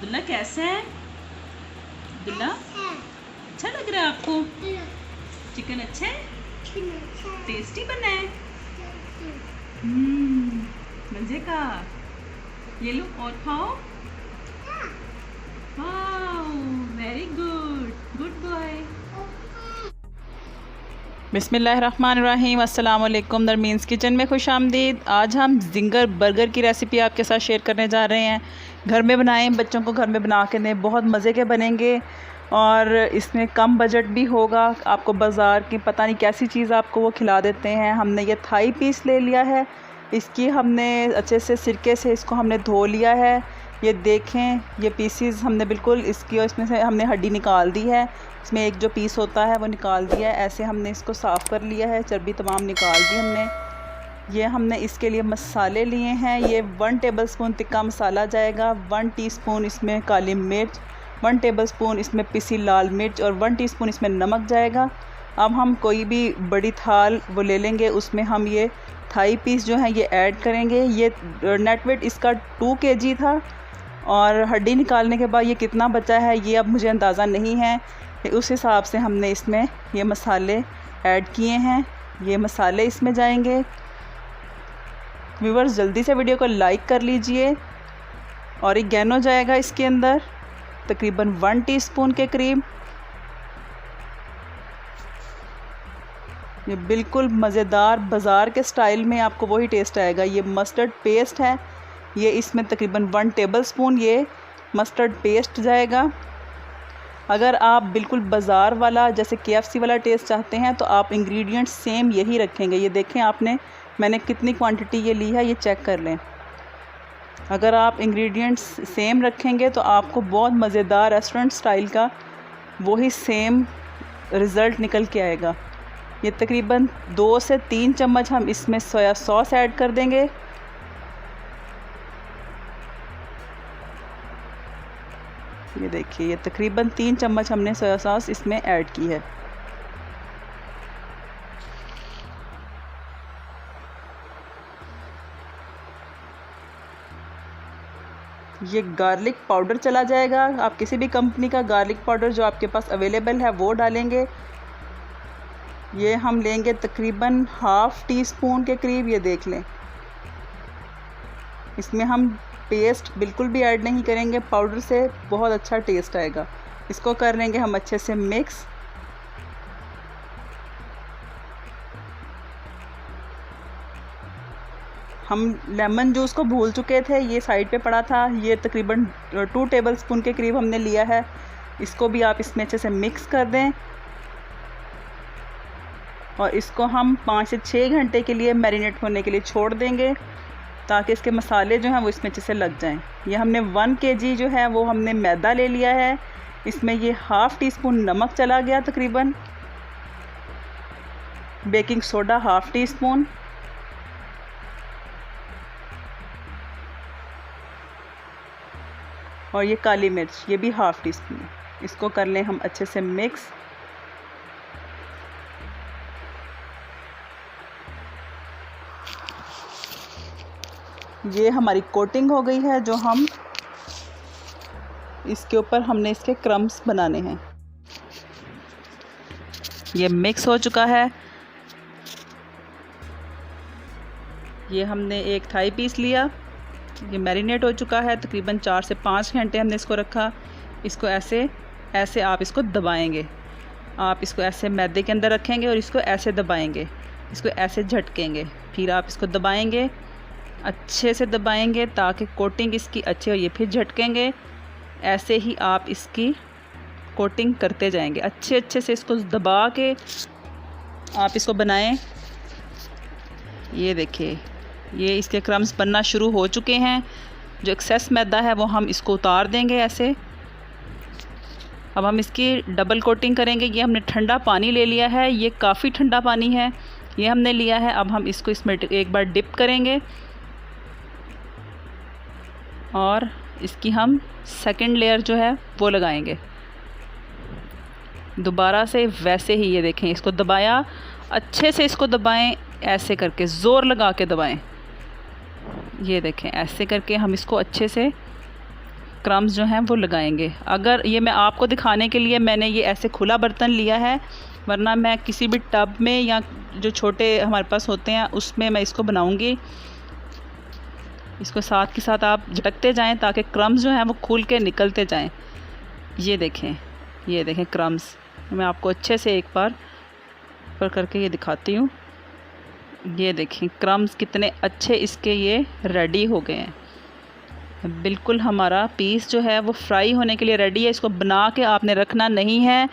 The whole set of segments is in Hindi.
अब्दुल्ला कैसा है? अब्दुल्ला अच्छा लग रहा है आपको? चिकन अच्छा है? टेस्टी बना है? मजे का। ये लो और खाओ। वाह, वेरी गुड, गुड बॉय। बिस्मिल्लाहिर्रहमानिर्रहीम। अस्सलाम वालेकुम। दरमीन्स किचन में खुश आमदीद। आज हम जिंगर बर्गर की रेसिपी आपके साथ शेयर करने जा रहे हैं। घर में बनाएं, बच्चों को घर में बना के दें, बहुत मज़े के बनेंगे और इसमें कम बजट भी होगा। आपको बाज़ार की पता नहीं कैसी चीज़ आपको वो खिला देते हैं। हमने ये थाई पीस ले लिया है, इसकी हमने अच्छे से सिरके से इसको हमने धो लिया है। ये देखें, ये पीसीस हमने बिल्कुल इसकी और इसमें से हमने हड्डी निकाल दी है। इसमें एक जो पीस होता है वो निकाल दिया है। ऐसे हमने इसको साफ़ कर लिया है, चर्बी तमाम निकाल दी हमने। ये हमने इसके लिए मसाले लिए हैं। ये 1 टेबलस्पून तिक्का मसाला जाएगा, 1 टीस्पून इसमें काली मिर्च, 1 टेबलस्पून इसमें पिसी लाल मिर्च और 1 टीस्पून इसमें नमक जाएगा। अब हम कोई भी बड़ी थाल वो ले लेंगे, उसमें हम ये थाई पीस जो है ये ऐड करेंगे। ये नेट वेट इसका 2 kg था और हड्डी निकालने के बाद ये कितना बचा है ये अब मुझे अंदाज़ा नहीं है। उस हिसाब से हमने इसमें ये मसाले ऐड किए हैं। ये मसाले इसमें जाएंगे। व्यूवर्स जल्दी से वीडियो को लाइक कर लीजिए। ऑरिगेनो जाएगा इसके अंदर तकरीबन 1 टीस्पून के करीब। ये बिल्कुल मज़ेदार बाज़ार के स्टाइल में आपको वही टेस्ट आएगा। ये मस्टर्ड पेस्ट है, ये इसमें तकरीबन 1 टेबलस्पून ये मस्टर्ड पेस्ट जाएगा। अगर आप बिल्कुल बाज़ार वाला जैसे KFC वाला टेस्ट चाहते हैं तो आप इंग्रेडिएंट्स सेम यही रखेंगे। ये देखें मैंने कितनी क्वांटिटी ये ली है, ये चेक कर लें। अगर आप इंग्रेडिएंट्स सेम रखेंगे तो आपको बहुत मज़ेदार रेस्टोरेंट स्टाइल का वही सेम रिज़ल्ट निकल के आएगा। ये तकरीबन 2 से 3 चम्मच हम इसमें सोया सॉस ऐड कर देंगे। ये देखिए, ये तकरीबन 3 चम्मच हमने सोया सॉस इसमें ऐड की है। ये गार्लिक पाउडर चला जाएगा। आप किसी भी कंपनी का गार्लिक पाउडर जो आपके पास अवेलेबल है वो डालेंगे। ये हम लेंगे तकरीबन 1/2 टीस्पून के करीब। ये देख लें, इसमें हम पेस्ट बिल्कुल भी ऐड नहीं करेंगे, पाउडर से बहुत अच्छा टेस्ट आएगा। इसको कर लेंगे हम अच्छे से मिक्स। हम लेमन जूस को भूल चुके थे, ये साइड पे पड़ा था। ये तकरीबन 2 टेबलस्पून के करीब हमने लिया है। इसको भी आप इसमें अच्छे से मिक्स कर दें और इसको हम 5 से 6 घंटे के लिए मैरिनेट होने के लिए छोड़ देंगे ताकि इसके मसाले जो हैं वो इसमें अच्छे से लग जाएं। ये हमने 1 kg जो है वो हमने मैदा ले लिया है। इसमें ये 1/2 टीस्पून नमक चला गया तकरीबन, बेकिंग सोडा 1/2 टीस्पून, और ये काली मिर्च ये भी 1/2 टीस्पून। इसको कर लें हम अच्छे से मिक्स। ये हमारी कोटिंग हो गई है। जो हम इसके ऊपर हमने इसके क्रम्स बनाने हैं। ये मिक्स हो चुका है। ये हमने एक थाई पीस लिया, ये मैरिनेट हो चुका है। तकरीबन 4 से 5 घंटे हमने इसको रखा। इसको ऐसे आप इसको दबाएंगे। आप इसको ऐसे मैदे के अंदर रखेंगे और इसको ऐसे दबाएंगे, इसको ऐसे झटकेंगे, फिर आप इसको दबाएंगे, अच्छे से दबाएंगे ताकि कोटिंग इसकी अच्छी हो। ये फिर झटकेंगे। ऐसे ही आप इसकी कोटिंग करते जाएंगे, अच्छे से इसको दबा के आप इसको बनाएं। ये देखिए, ये इसके क्रम्स बनना शुरू हो चुके हैं। जो एक्सेस मैदा है वो हम इसको उतार देंगे ऐसे। अब हम इसकी डबल कोटिंग करेंगे। ये हमने ठंडा पानी ले लिया है, ये काफ़ी ठंडा पानी है, ये हमने लिया है। अब हम इसको इसमें एक बार डिप करेंगे और इसकी हम सेकंड लेयर जो है वो लगाएंगे दोबारा से। वैसे ही ये देखें, इसको दबाया, अच्छे से इसको दबाएं, ऐसे करके ज़ोर लगा के दबाएं। ये देखें, ऐसे करके हम इसको अच्छे से क्रम्स जो हैं वो लगाएंगे। अगर ये मैं आपको दिखाने के लिए मैंने ये ऐसे खुला बर्तन लिया है, वरना मैं किसी भी टब में या जो छोटे हमारे पास होते हैं उसमें मैं इसको बनाऊंगी। इसको साथ के साथ आप झटकते जाएं ताकि क्रम्स जो हैं वो खुल के निकलते जाएं। ये देखें क्रम्स। मैं आपको अच्छे से एक बार ऊपर करके ये दिखाती हूँ। ये देखें क्रम्स कितने अच्छे इसके ये रेडी हो गए हैं। बिल्कुल हमारा पीस जो है वो फ्राई होने के लिए रेडी है। इसको बना के आपने रखना नहीं है,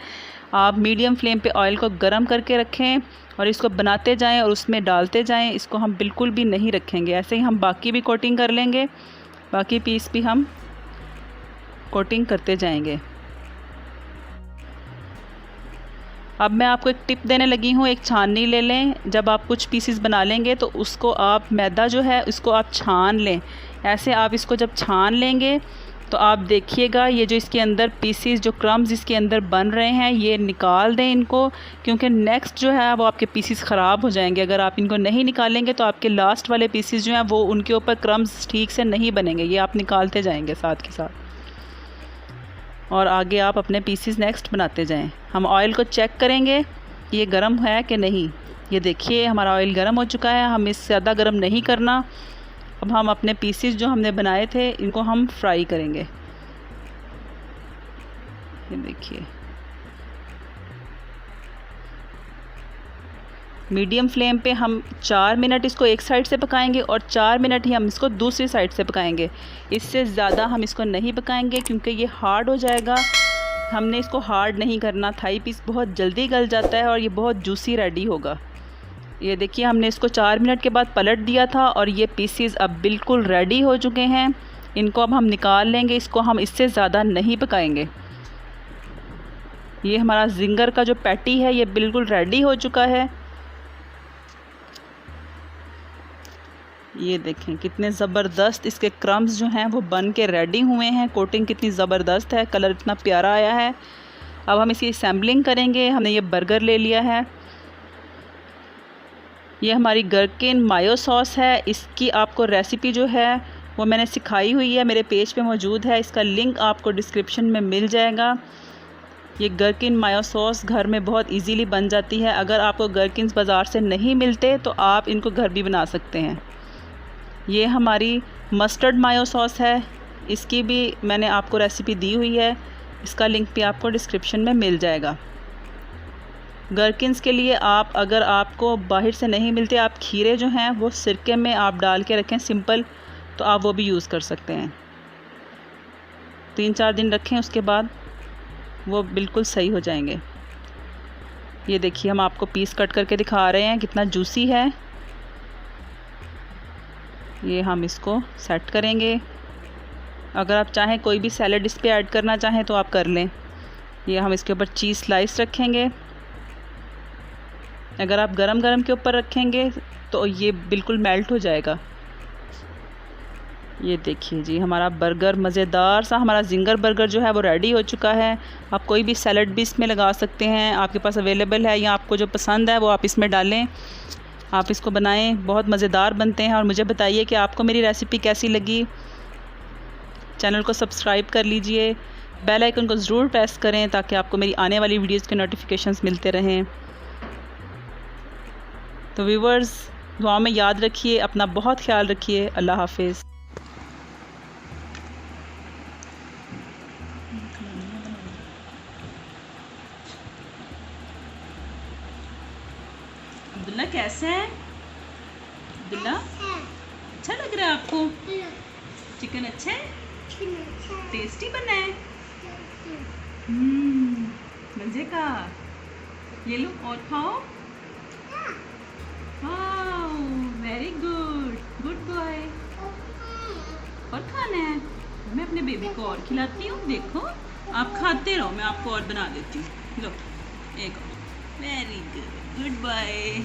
आप मीडियम फ्लेम पे ऑयल को गरम करके रखें और इसको बनाते जाएं और उसमें डालते जाएं। इसको हम बिल्कुल भी नहीं रखेंगे, ऐसे ही हम बाकी भी कोटिंग कर लेंगे, बाकी पीस भी हम कोटिंग करते जाएंगे। अब मैं आपको एक टिप देने लगी हूँ, एक छाननी ले लें। जब आप कुछ पीसेस बना लेंगे तो उसको आप मैदा जो है इसको आप छान लें। ऐसे आप इसको जब छान लेंगे तो आप देखिएगा ये जो इसके अंदर पीसेस, जो क्रम्स इसके अंदर बन रहे हैं, ये निकाल दें इनको, क्योंकि नेक्स्ट जो है वो आपके पीसेस ख़राब हो जाएंगे। अगर आप इनको नहीं निकालेंगे तो आपके लास्ट वाले पीसेस जो हैं वो उनके ऊपर क्रम्स ठीक से नहीं बनेंगे। ये आप निकालते जाएंगे साथ के साथ और आगे आप अपने पीसेस नेक्स्ट बनाते जाएं। हम ऑयल को चेक करेंगे ये गर्म है कि नहीं। ये देखिए हमारा ऑयल गर्म हो चुका है, हमें इससे ज़्यादा गर्म नहीं करना। अब हम अपने पीसेस जो हमने बनाए थे इनको हम फ्राई करेंगे। ये देखिए मीडियम फ्लेम पे हम 4 मिनट इसको एक साइड से पकाएंगे और 4 मिनट ही हम इसको दूसरी साइड से पकाएंगे। इससे ज़्यादा हम इसको नहीं पकाएंगे क्योंकि ये हार्ड हो जाएगा। हमने इसको हार्ड नहीं करना। थाई पीस बहुत जल्दी गल जाता है और ये बहुत जूसी रेडी होगा। ये देखिए हमने इसको 4 मिनट के बाद पलट दिया था और ये पीसेस अब बिल्कुल रेडी हो चुके हैं। इनको अब हम निकाल लेंगे, इसको हम इससे ज़्यादा नहीं पकाएंगे। ये हमारा जिंगर का जो पैटी है ये बिल्कुल रेडी हो चुका है। ये देखें कितने ज़बरदस्त इसके क्रम्स जो हैं वो बन के रेडी हुए हैं। कोटिंग कितनी ज़बरदस्त है, कलर इतना प्यारा आया है। अब हम इसकी असेंबलिंग करेंगे। हमने ये बर्गर ले लिया है। ये हमारी गरकिन मायो सॉस है। इसकी आपको रेसिपी जो है वो मैंने सिखाई हुई है, मेरे पेज पे मौजूद है। इसका लिंक आपको डिस्क्रिप्शन में मिल जाएगा। ये गरकिन मायो सॉस घर में बहुत इजीली बन जाती है। अगर आपको गरकिन्स बाज़ार से नहीं मिलते तो आप इनको घर भी बना सकते हैं। ये हमारी मस्टर्ड मायो सॉस है, इसकी भी मैंने आपको रेसिपी दी हुई है। इसका लिंक भी आपको डिस्क्रिप्शन में मिल जाएगा। गरकिन्स के लिए आप, अगर आपको बाहर से नहीं मिलते, आप खीरे जो हैं वो सिरके में आप डाल के रखें सिंपल, तो आप वो भी यूज़ कर सकते हैं। 3-4 दिन रखें, उसके बाद वो बिल्कुल सही हो जाएंगे। ये देखिए हम आपको पीस कट करके दिखा रहे हैं कितना जूसी है। ये हम इसको सेट करेंगे। अगर आप चाहें कोई भी सैलड इस पे ऐड करना चाहें तो आप कर लें। ये हम इसके ऊपर चीज़ स्लाइस रखेंगे। अगर आप गरम गरम के ऊपर रखेंगे तो ये बिल्कुल मेल्ट हो जाएगा। ये देखिए जी हमारा बर्गर, मज़ेदार सा हमारा जिंगर बर्गर जो है वो रेडी हो चुका है। आप कोई भी सैलड भी इसमें लगा सकते हैं, आपके पास अवेलेबल है, या आपको जो पसंद है वो आप इसमें डालें। आप इसको बनाएं, बहुत मज़ेदार बनते हैं। और मुझे बताइए कि आपको मेरी रेसिपी कैसी लगी। चैनल को सब्सक्राइब कर लीजिए, बेल आइकन को ज़रूर प्रेस करें ताकि आपको मेरी आने वाली वीडियोज़ के नोटिफिकेशंस मिलते रहें। तो व्यूवर्स, दुआ में याद रखिए, अपना बहुत ख्याल रखिए। अल्लाह हाफिज़। अब्दुल्ला कैसे है? अब्दुल्ला अच्छा लग रहा है आपको? चिकन अच्छा है? टेस्टी बना है? मजे का। ये लो और खाओ। Very good, good boy. और खाना है? मैं अपने बेबी को और खिलाती हूँ। देखो आप खाते रहो, मैं आपको और बना देती हूँ। लो एक और। Very good, good boy.